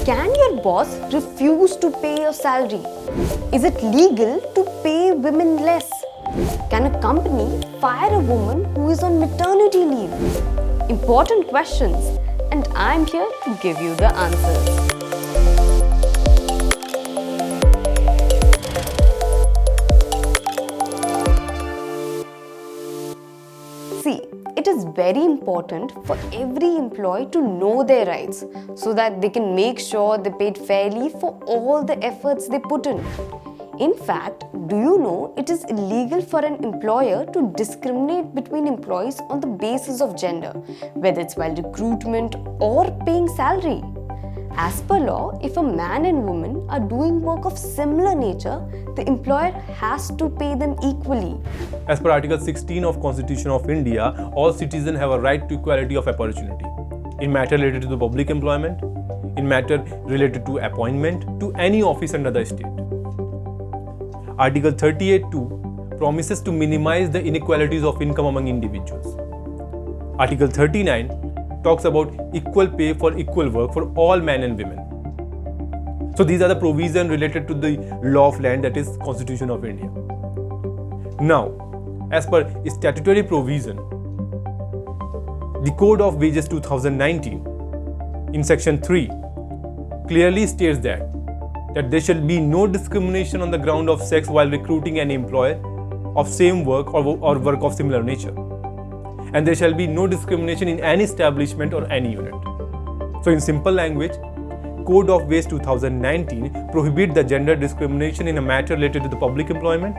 Can your boss refuse to pay your salary? Is it legal to pay women less? Can a company fire a woman who is on maternity leave? Important questions, and I'm here to give you the answers. See, it is very important for every employee to know their rights so that they can make sure they paid fairly for all the efforts they put in. In fact, do you know it is illegal for an employer to discriminate between employees on the basis of gender, whether it's while recruitment or paying salary? As per law, if a man and woman are doing work of similar nature, the employer has to pay them equally. As per Article 16 of Constitution of India, all citizens have a right to equality of opportunity in matter related to the public employment, in matter related to appointment to any office under the state. Article 38(2) promises to minimize the inequalities of income among individuals. Article 39 talks about equal pay for equal work for all men and women. So these are the provisions related to the law of land, that is Constitution of India. Now, as per statutory provision, the Code of Wages 2019 in section 3 clearly states that there shall be no discrimination on the ground of sex while recruiting an employer of same work or work of similar nature. And there shall be no discrimination in any establishment or any unit. So in simple language, Code of Wages 2019 prohibits the gender discrimination in a matter related to the public employment,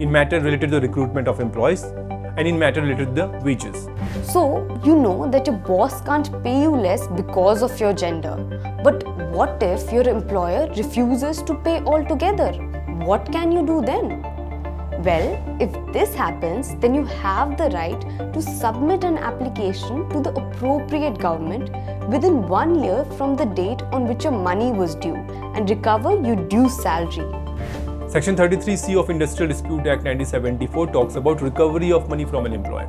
in matter related to the recruitment of employees, and in matter related to the wages. So, you know that your boss can't pay you less because of your gender. But what if your employer refuses to pay altogether? What can you do then? Well, if this happens, then you have the right to submit an application to the appropriate government within 1 year from the date on which your money was due and recover your due salary. Section 33C of Industrial Dispute Act 1974 talks about recovery of money from an employer.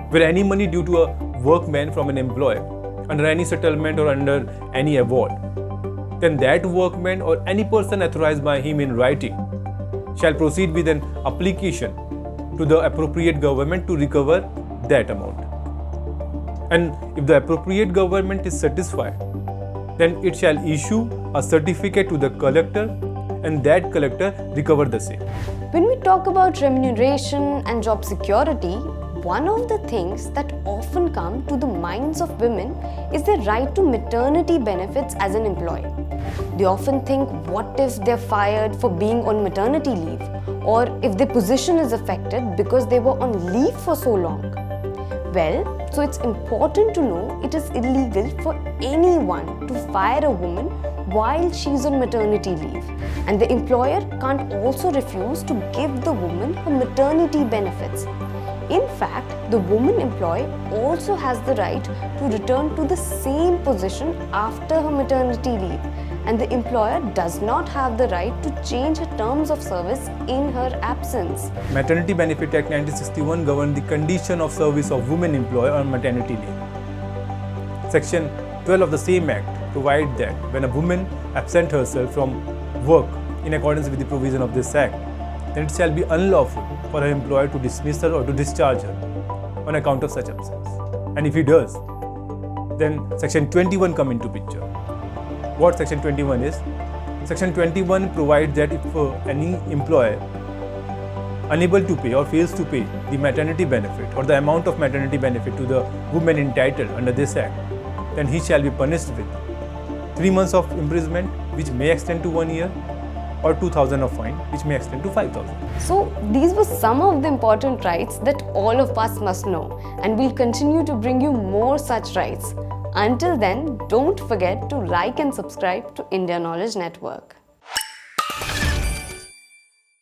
Where any money due to a workman from an employer under any settlement or under any award, then that workman or any person authorized by him in writing shall proceed with an application to the appropriate government to recover that amount. And if the appropriate government is satisfied, then it shall issue a certificate to the collector and that collector recover the same. When we talk about remuneration and job security, one of the things that often come to the minds of women is their right to maternity benefits as an employee. They often think, what if they're fired for being on maternity leave, or if their position is affected because they were on leave for so long? Well, so it's important to know it is illegal for anyone to fire a woman while she's on maternity leave, and the employer can't also refuse to give the woman her maternity benefits. In fact, the woman employee also has the right to return to the same position after her maternity leave, and the employer does not have the right to change her terms of service in her absence. Maternity Benefit Act 1961 governs the condition of service of women employee on maternity leave. Section 12 of the same act provides that when a woman absent herself from work in accordance with the provision of this act, then it shall be unlawful for her employer to dismiss her or to discharge her on account of such absence. And if he does, then Section 21 comes into picture. What Section 21 is? Section 21 provides that if any employer unable to pay or fails to pay the maternity benefit or the amount of maternity benefit to the woman entitled under this act, then he shall be punished with 3 months of imprisonment, which may extend to 1 year, or 2,000 of fine, which may extend to 5,000. So these were some of the important rights that all of us must know, and we'll continue to bring you more such rights. Until then, don't forget to like and subscribe to India Knowledge Network.